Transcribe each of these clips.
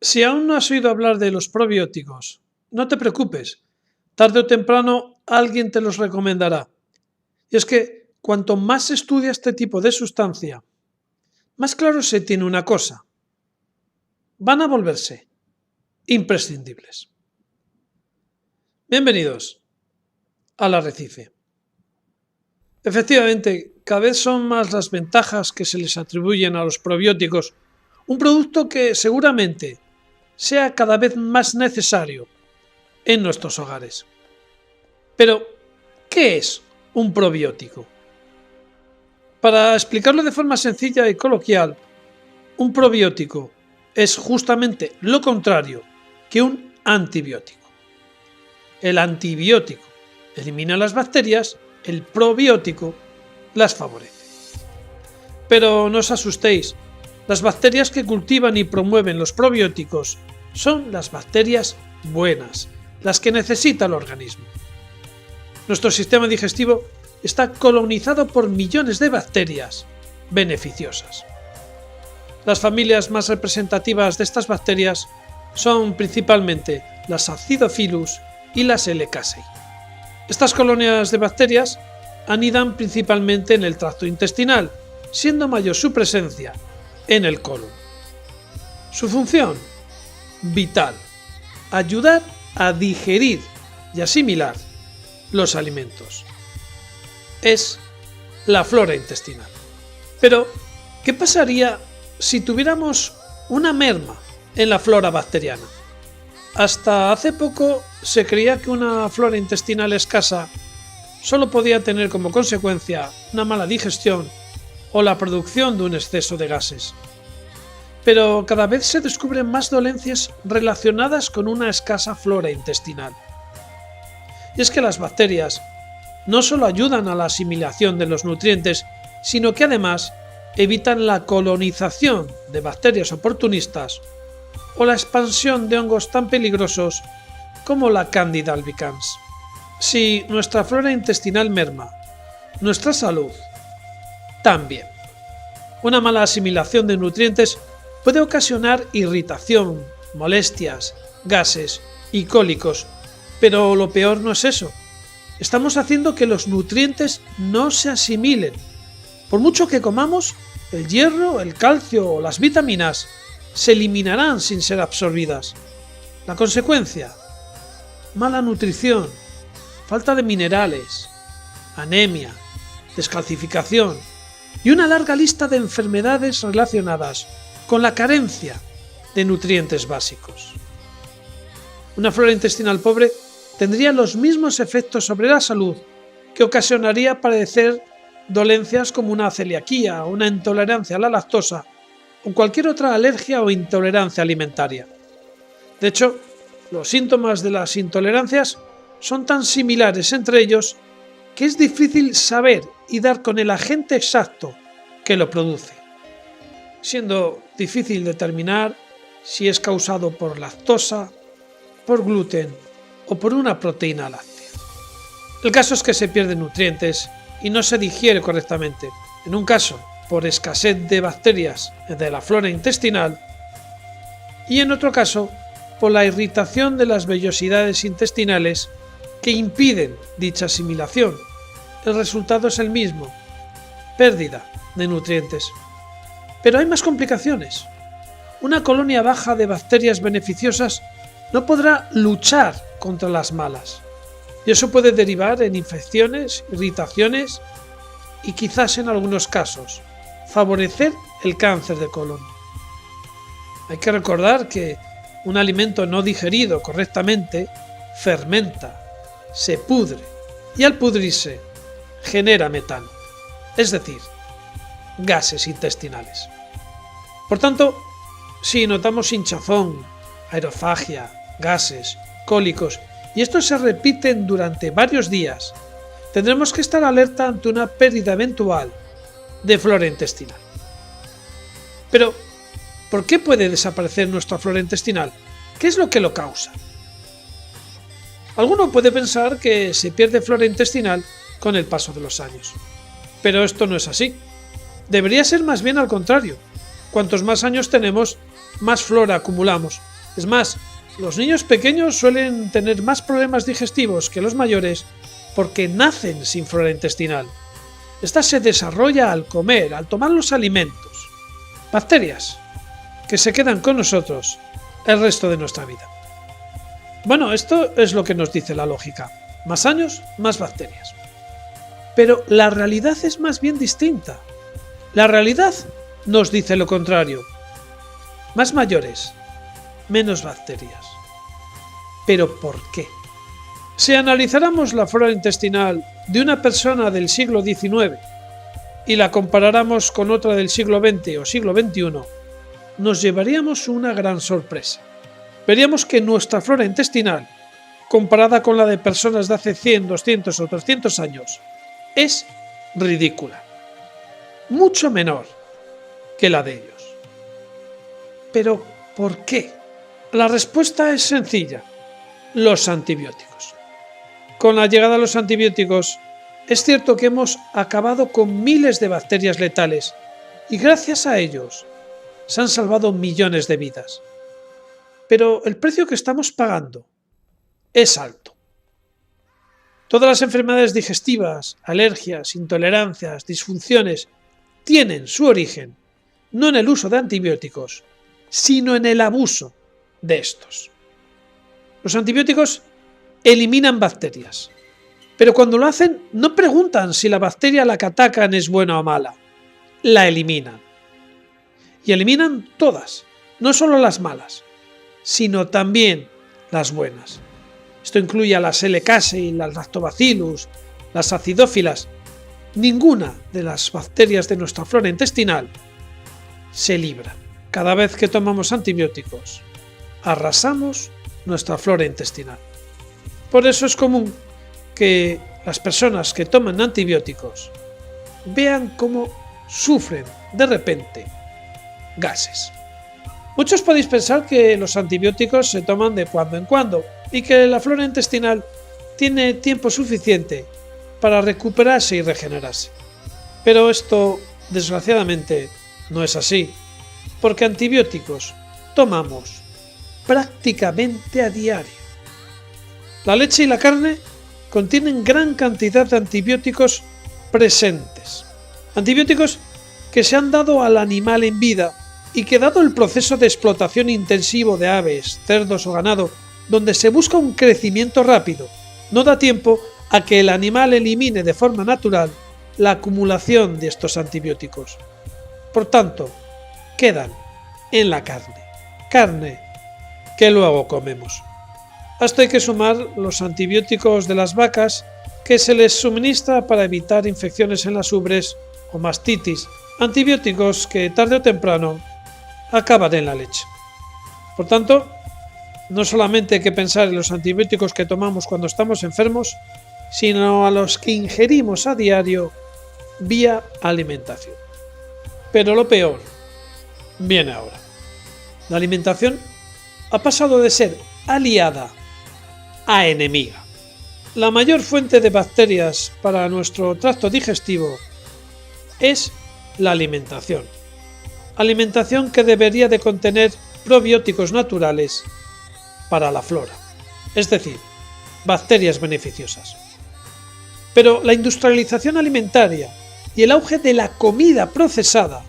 Si aún no has oído hablar de los probióticos, no te preocupes. Tarde o temprano alguien te los recomendará. Y es que cuanto más se estudia este tipo de sustancia, más claro se tiene una cosa. Van a volverse imprescindibles. Bienvenidos al Arrecife. Efectivamente, cada vez son más las ventajas que se les atribuyen a los probióticos, un producto que seguramente sea cada vez más necesario en nuestros hogares. Pero, ¿qué es un probiótico? Para explicarlo de forma sencilla y coloquial, un probiótico es justamente lo contrario que un antibiótico. El antibiótico elimina las bacterias, el probiótico las favorece. Pero no os asustéis, las bacterias que cultivan y promueven los probióticos son las bacterias buenas, las que necesita el organismo. Nuestro sistema digestivo está colonizado por millones de bacterias beneficiosas. Las familias más representativas de estas bacterias son principalmente las Acidophilus y las L. casei. Estas colonias de bacterias anidan principalmente en el tracto intestinal, siendo mayor su presencia en el colon. Su función: vital, ayudar a digerir y asimilar los alimentos. Es la flora intestinal. Pero, ¿qué pasaría si tuviéramos una merma en la flora bacteriana? Hasta hace poco se creía que una flora intestinal escasa solo podía tener como consecuencia una mala digestión o la producción de un exceso de gases. Pero cada vez se descubren más dolencias relacionadas con una escasa flora intestinal. Y es que las bacterias no solo ayudan a la asimilación de los nutrientes, sino que además evitan la colonización de bacterias oportunistas o la expansión de hongos tan peligrosos como la Candida albicans. Si nuestra flora intestinal merma, nuestra salud también. Una mala asimilación de nutrientes puede ocasionar irritación, molestias, gases y cólicos, pero lo peor no es eso. Estamos haciendo que los nutrientes no se asimilen. Por mucho que comamos, el hierro, el calcio o las vitaminas se eliminarán sin ser absorbidas. La consecuencia: mala nutrición, falta de minerales, anemia, descalcificación y una larga lista de enfermedades relacionadas con la carencia de nutrientes básicos. Una flora intestinal pobre tendría los mismos efectos sobre la salud que ocasionaría padecer dolencias como una celiaquía o una intolerancia a la lactosa o cualquier otra alergia o intolerancia alimentaria. De hecho, los síntomas de las intolerancias son tan similares entre ellos que es difícil saber y dar con el agente exacto que lo produce, siendo difícil determinar si es causado por lactosa, por gluten o por una proteína láctea. El caso es que se pierden nutrientes y no se digiere correctamente, en un caso por escasez de bacterias de la flora intestinal y en otro caso por la irritación de las vellosidades intestinales que impiden dicha asimilación. El resultado es el mismo: pérdida de nutrientes. Pero hay más complicaciones. Una colonia baja de bacterias beneficiosas no podrá luchar contra las malas, y eso puede derivar en infecciones, irritaciones y quizás en algunos casos favorecer el cáncer de colon. Hay que recordar que un alimento no digerido correctamente fermenta, se pudre y al pudrirse genera metano, es decir, gases intestinales. Por tanto, si notamos hinchazón, aerofagia, gases, cólicos y estos se repiten durante varios días, tendremos que estar alerta ante una pérdida eventual de flora intestinal. Pero, ¿por qué puede desaparecer nuestra flora intestinal? ¿Qué es lo que lo causa? Alguno puede pensar que se pierde flora intestinal con el paso de los años, pero esto no es así. Debería ser más bien al contrario. Cuantos más años tenemos, más flora acumulamos. Es más, los niños pequeños suelen tener más problemas digestivos que los mayores porque nacen sin flora intestinal. Esta se desarrolla al comer, al tomar los alimentos. Bacterias que se quedan con nosotros el resto de nuestra vida. Bueno, esto es lo que nos dice la lógica. Más años, más bacterias. Pero la realidad es más bien distinta. La realidad nos dice lo contrario. Más mayores, menos bacterias. ¿Pero por qué? Si analizáramos la flora intestinal de una persona del siglo XIX y la comparáramos con otra del siglo XX o siglo XXI, nos llevaríamos una gran sorpresa. Veríamos que nuestra flora intestinal, comparada con la de personas de hace 100, 200 o 300 años, es ridícula. Mucho menor que la de ellos. ¿Pero por qué? La respuesta es sencilla. Los antibióticos. Con la llegada de los antibióticos, es cierto que hemos acabado con miles de bacterias letales y gracias a ellos se han salvado millones de vidas. Pero el precio que estamos pagando es alto. Todas las enfermedades digestivas, alergias, intolerancias, disfunciones tienen su origen no en el uso de antibióticos, sino en el abuso de estos. Los antibióticos eliminan bacterias, pero cuando lo hacen no preguntan si la bacteria a la que atacan es buena o mala, la eliminan. Y eliminan todas, no solo las malas, sino también las buenas. Esto incluye a las L. casei, las lactobacillus, las acidófilas. Ninguna de las bacterias de nuestra flora intestinal se libra. Cada vez que tomamos antibióticos, arrasamos nuestra flora intestinal. Por eso es común que las personas que toman antibióticos vean cómo sufren de repente gases. Muchos podéis pensar que los antibióticos se toman de cuando en cuando y que la flora intestinal tiene tiempo suficiente para recuperarse y regenerarse. Pero esto, desgraciadamente, no es así, porque antibióticos tomamos prácticamente a diario. La leche y la carne contienen gran cantidad de antibióticos presentes. Antibióticos que se han dado al animal en vida y que, dado el proceso de explotación intensivo de aves, cerdos o ganado, donde se busca un crecimiento rápido, no da tiempo a que el animal elimine de forma natural la acumulación de estos antibióticos. Por tanto, quedan en la carne que luego comemos. A esto hay que sumar los antibióticos de las vacas que se les suministra para evitar infecciones en las ubres o mastitis, antibióticos que tarde o temprano acaban en la leche. Por tanto, no solamente hay que pensar en los antibióticos que tomamos cuando estamos enfermos, sino a los que ingerimos a diario vía alimentación. Pero lo peor viene ahora. La alimentación ha pasado de ser aliada a enemiga. La mayor fuente de bacterias para nuestro tracto digestivo es la alimentación. Alimentación que debería de contener probióticos naturales para la flora, es decir, bacterias beneficiosas. Pero la industrialización alimentaria y el auge de la comida procesada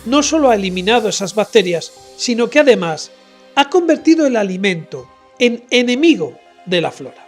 no solo ha eliminado esas bacterias, sino que además ha convertido el alimento en enemigo de la flora.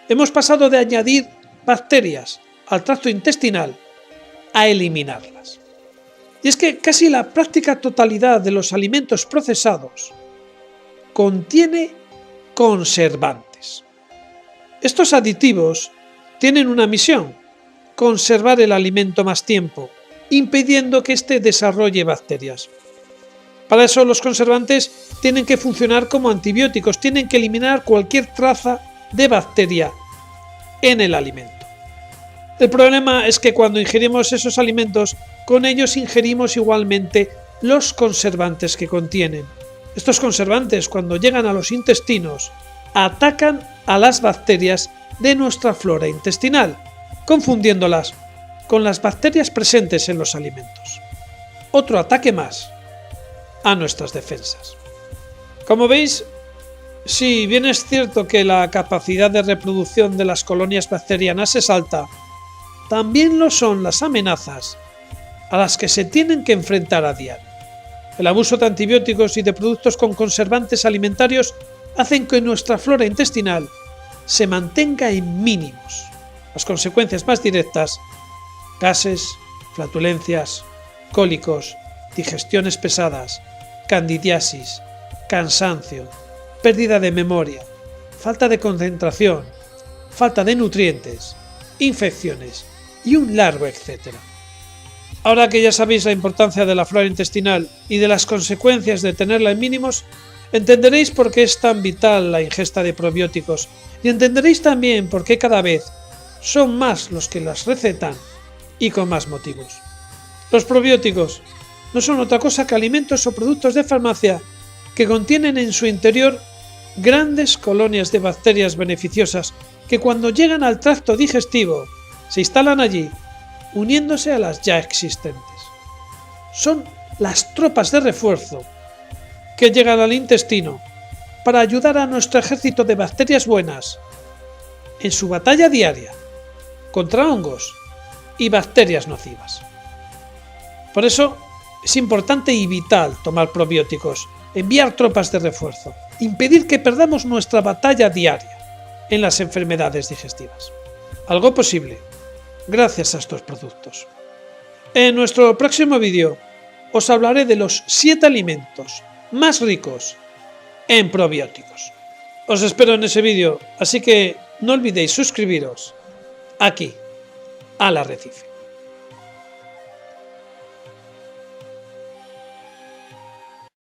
Hemos pasado de añadir bacterias al tracto intestinal a eliminarlas. Y es que casi la práctica totalidad de los alimentos procesados contiene conservantes. Estos aditivos tienen una misión: conservar el alimento más tiempo, impidiendo que éste desarrolle bacterias. Para eso los conservantes tienen que funcionar como antibióticos, tienen que eliminar cualquier traza de bacteria en el alimento. El problema es que cuando ingerimos esos alimentos, con ellos ingerimos igualmente los conservantes que contienen. Estos conservantes, cuando llegan a los intestinos, atacan a las bacterias de nuestra flora intestinal, confundiéndolas con las bacterias presentes en los alimentos. Otro ataque más a nuestras defensas. Como veis, si bien es cierto que la capacidad de reproducción de las colonias bacterianas es alta, también lo son las amenazas a las que se tienen que enfrentar a diario. El abuso de antibióticos y de productos con conservantes alimentarios hacen que nuestra flora intestinal se mantenga en mínimos. Las consecuencias más directas: gases, flatulencias, cólicos, digestiones pesadas, candidiasis, cansancio, pérdida de memoria, falta de concentración, falta de nutrientes, infecciones y un largo etcétera. Ahora que ya sabéis la importancia de la flora intestinal y de las consecuencias de tenerla en mínimos, entenderéis por qué es tan vital la ingesta de probióticos y entenderéis también por qué cada vez son más los que las recetan y con más motivos. Los probióticos no son otra cosa que alimentos o productos de farmacia que contienen en su interior grandes colonias de bacterias beneficiosas que cuando llegan al tracto digestivo se instalan allí, uniéndose a las ya existentes. Son las tropas de refuerzo que llegan al intestino para ayudar a nuestro ejército de bacterias buenas en su batalla diaria contra hongos y bacterias nocivas. Por eso es importante y vital tomar probióticos, enviar tropas de refuerzo, impedir que perdamos nuestra batalla diaria en las enfermedades digestivas. Algo posible gracias a estos productos. En nuestro próximo vídeo os hablaré de los 7 alimentos más ricos en probióticos. Os espero en ese vídeo, así que no olvidéis suscribiros aquí al Arrecife.